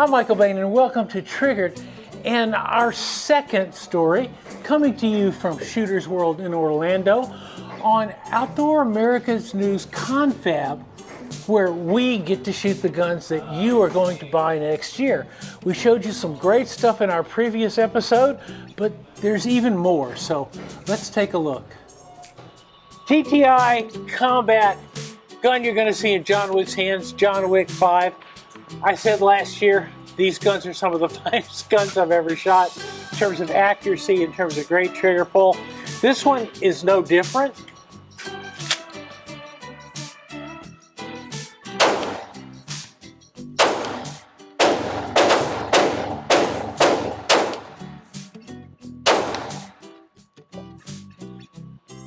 I'm Michael Bain and welcome to Triggered, and our second story coming to you from Shooters World in Orlando on Outdoor America's News Confab, where we get to shoot the guns that you are going to buy next year. We showed you some great stuff in our previous episode, but there's even more, so let's take a look. TTI Combat gun you're going to see in John Wick's hands, John Wick 5. I said last year, these guns are some of the finest guns I've ever shot in terms of accuracy, in terms of great trigger pull. This one is no different.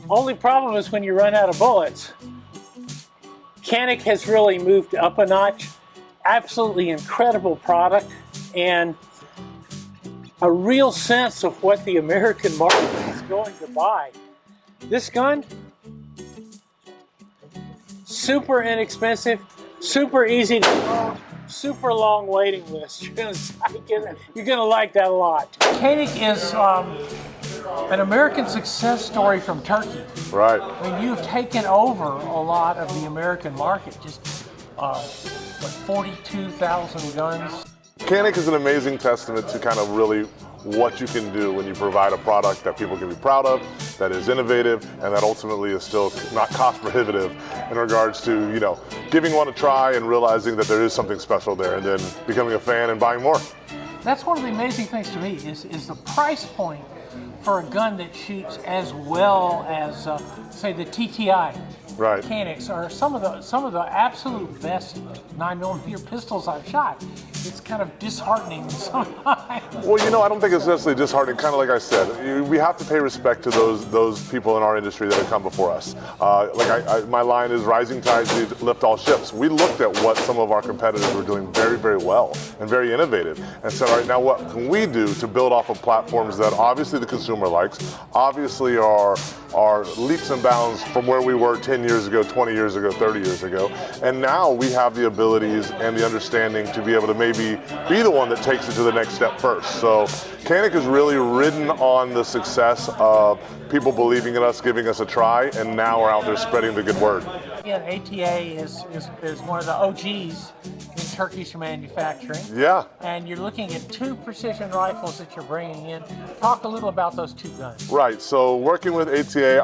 Only problem is when you run out of bullets. Canik has really moved up a notch. Absolutely incredible product and a real sense of what the American market is going to buy. This gun, super inexpensive, super easy to own, super long waiting list. You're gonna like that a lot. Canik is an American success story from Turkey. Right. I mean, you've taken over a lot of the American market. Just 42,000 guns. Canik is an amazing testament to kind of really what you can do when you provide a product that people can be proud of, that is innovative, and that ultimately is still not cost prohibitive in regards to, you know, giving one a try and realizing that there is something special there and then becoming a fan and buying more. That's one of the amazing things to me is the price point for a gun that shoots as well as, say, the TTI. Right. Caniks are some of the absolute best 9mm pistols I've shot. It's kind of disheartening sometimes. Well, you know, I don't think it's necessarily disheartening. Kind of like I said, we have to pay respect to those people in our industry that have come before us. My line is rising tides lift all ships. We looked at what some of our competitors were doing very, very well and very innovative, and said, all right, now what can we do to build off of platforms that obviously the consumer likes, obviously are leaps and bounds from where we were 10 years ago, 20 years ago, 30 years ago. And now we have the abilities and the understanding to be able to maybe be the one that takes it to the next step first. So Canik has really ridden on the success of people believing in us, giving us a try, and now we're out there spreading the good word. Yeah, ATA is one of the OGs in Turkish manufacturing. Yeah. And you're looking at 2 precision rifles that you're bringing in. Talk a little about those 2 guns. Right, so working with ATA,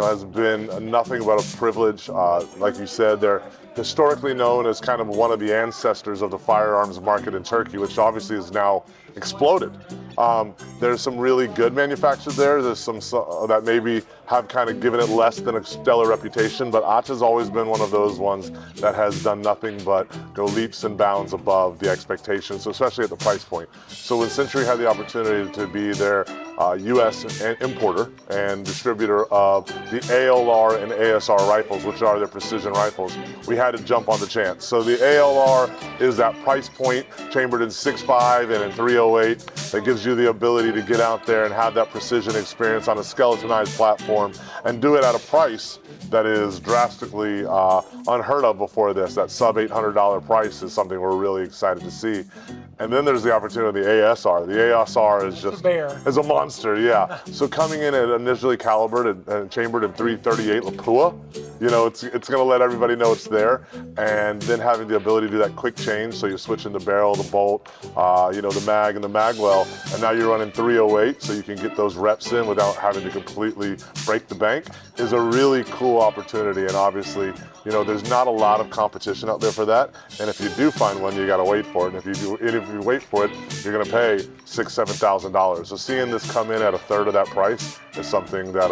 has been nothing but a privilege. Like you said, they're historically known as kind of one of the ancestors of the firearms market in Turkey, which obviously has now exploded. There's some really good manufacturers there. There's some that maybe have kind of given it less than a stellar reputation, but Ata's always been one of those ones that has done nothing but go leaps and bounds above the expectations, especially at the price point. So when Century had the opportunity to be their U.S. importer and distributor of the ALR and ASR rifles, which are their precision rifles, we had to jump on the chance. So the ALR is that price point, chambered in 6.5 and in 308, that gives you the ability to get out there and have that precision experience on a skeletonized platform and do it at a price that is drastically unheard of before this. That sub $800 price is something we're really excited to see. And then there's the opportunity of the ASR. The ASR is just is a monster, yeah. So coming in at initially calibered and chambered in 338 Lapua, you know, it's going to let everybody know it's there. And then having the ability to do that quick change, so you're switching the barrel, the bolt, the mag and the magwell, and now you're running 308, so you can get those reps in without having to completely break the bank, is a really cool opportunity. And obviously, you know, there's not a lot of competition out there for that. And if you do find one, you got to wait for it. And if you wait for it, you're going to pay $6,000, $7,000. So seeing this come in at a third of that price is something that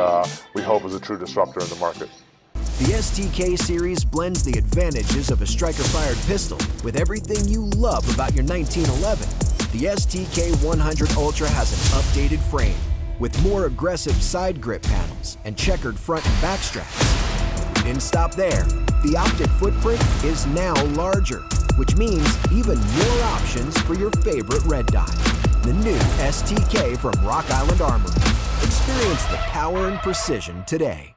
we hope is a true disruptor in the market. The STK series blends the advantages of a striker-fired pistol with everything you love about your 1911. The STK 100 Ultra has an updated frame with more aggressive side grip panels and checkered front and back straps. We didn't stop there. The optic footprint is now larger, which means even more options for your favorite red dot. The new STK from Rock Island Armory. Experience the power and precision today.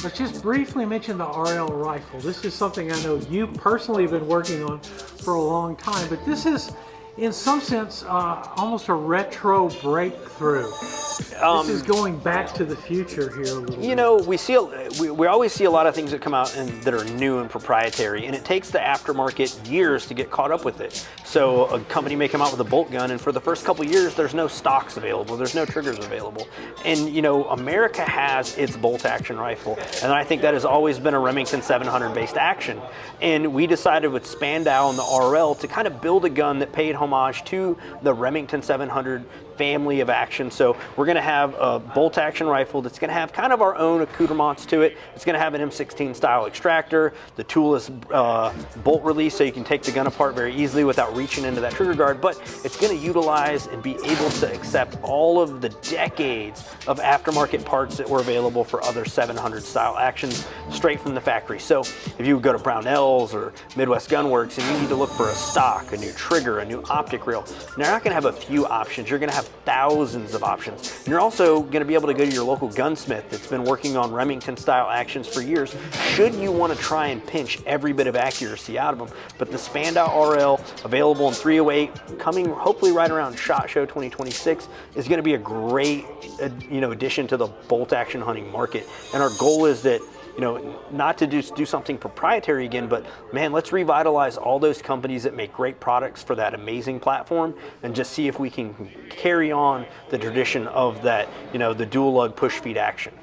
Let's just briefly mention the RL rifle. This is something I know you personally have been working on for a long time, but this is, in some sense, almost a retro breakthrough. This is going back to the future here a little bit. You know, we always see a lot of things that come out that are new and proprietary, and it takes the aftermarket years to get caught up with it. So a company may come out with a bolt gun, and for the first couple of years, there's no stocks available, there's no triggers available. And you know, America has its bolt action rifle, and I think that has always been a Remington 700 based action. And we decided with Spandau and the RL to kind of build a gun that paid homage to the Remington 700 family of action. So we're going to have a bolt action rifle that's going to have kind of our own accoutrements to it. It's going to have an M16 style extractor, the toolless bolt release, so you can take the gun apart very easily without reaching into that trigger guard, but it's going to utilize and be able to accept all of the decades of aftermarket parts that were available for other 700 style actions straight from the factory. So if you go to Brownells or Midwest Gun Works and you need to look for a stock, a new trigger, a new optic reel, you're not going to have a few options. You're going to have thousands of options. And you're also going to be able to go to your local gunsmith that's been working on Remington style actions for years, should you want to try and pinch every bit of accuracy out of them. But the Spandau RL, available in 308, coming hopefully right around SHOT Show 2026, is going to be a great addition to the bolt action hunting market. And our goal is that, you know, not to do something proprietary again, but man, let's revitalize all those companies that make great products for that amazing platform and just see if we can carry on the tradition of that, you know, the dual lug push feed action.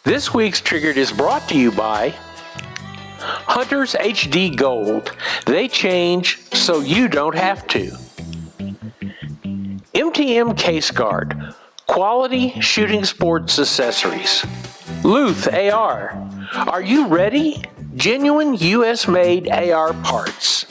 This week's Triggered is brought to you by Hunters HD Gold. They change so you don't have to. MTM Case Guard. Quality shooting sports accessories. Luth AR. Are you ready? Genuine US-made AR parts.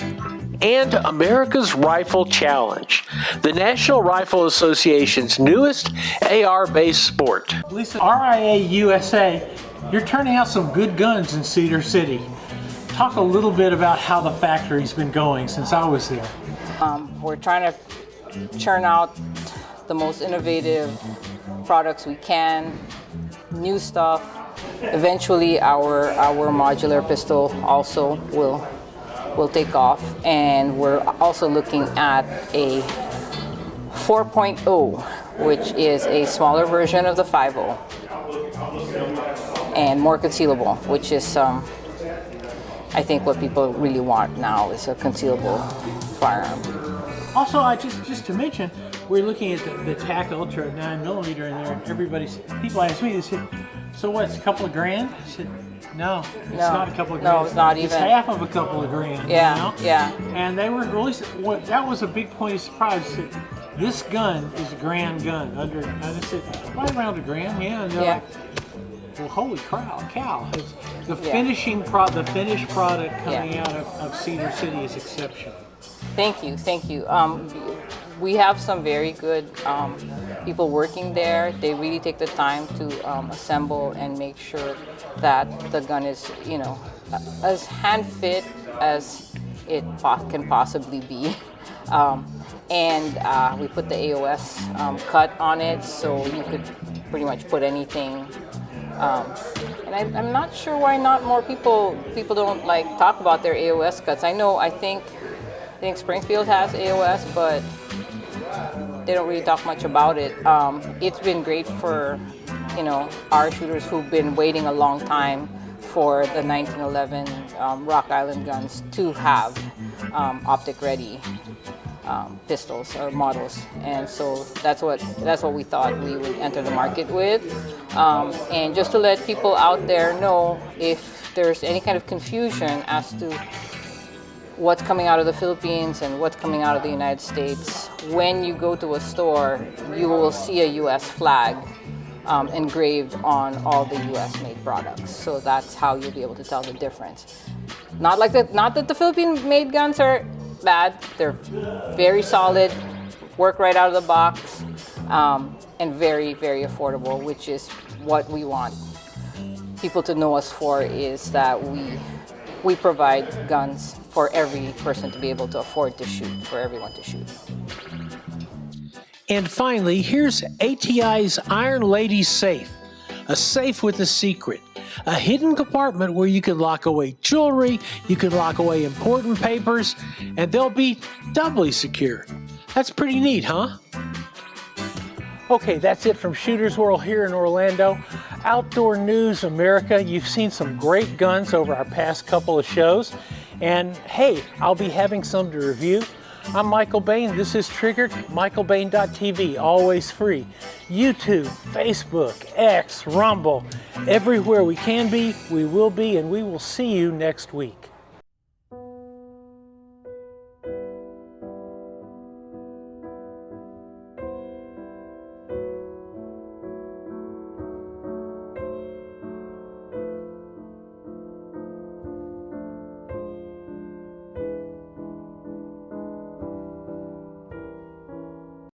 And America's Rifle Challenge, the National Rifle Association's newest AR-based sport. Lisa, RIA USA, you're turning out some good guns in Cedar City. Talk a little bit about how the factory's been going since I was there. We're trying to churn out the most innovative products we can, new stuff. Eventually our modular pistol also will take off, and we're also looking at a 4.0, which is a smaller version of the 5.0 and more concealable, which is I think what people really want now is a concealable firearm. Also, just to mention, we're looking at the TAC Ultra 9mm in there, and people ask me, they said, so what, it's a couple of grand? I said, no, it's not a couple of grand. No, it's not even. It's half of a couple of grand. Yeah, you know? yeah. And they were really, that was a big point of surprise. They said, this gun is a grand gun. And I said, right around a grand, yeah. And they're like, well, holy cow. The finished product coming out of Cedar City is exceptional. Thank you. We have some very good people working there. They really take the time to assemble and make sure that the gun is, you know, as hand fit as it can possibly be. And we put the AOS cut on it, so you could pretty much put anything. And I'm not sure why not more people don't like talk about their AOS cuts. I think Springfield has AOS, but they don't really talk much about it. It's been great for, you know, our shooters who've been waiting a long time for the 1911 Rock Island guns to have optic ready pistols or models, and so that's what we thought we would enter the market with. And just to let people out there know, if there's any kind of confusion as to what's coming out of the Philippines and what's coming out of the United States, when you go to a store, you will see a US flag engraved on all the US made products. So that's how you'll be able to tell the difference. Not that the Philippine made guns are bad, they're very solid, work right out of the box, and very, very affordable, which is what we want people to know us for, is that we provide guns for every person to be able to afford to shoot, for everyone to shoot. And finally, here's ATI's Iron Lady Safe, a safe with a secret. a hidden compartment where you can lock away jewelry, you can lock away important papers, and they'll be doubly secure. That's pretty neat, huh? Okay, that's it from Shooters World here in Orlando. Outdoor News America, you've seen some great guns over our past couple of shows. And hey, I'll be having some to review. I'm Michael Bain, this is Triggered, michaelbain.tv, always free. YouTube, Facebook, X, Rumble, everywhere we can be, we will be, and we will see you next week.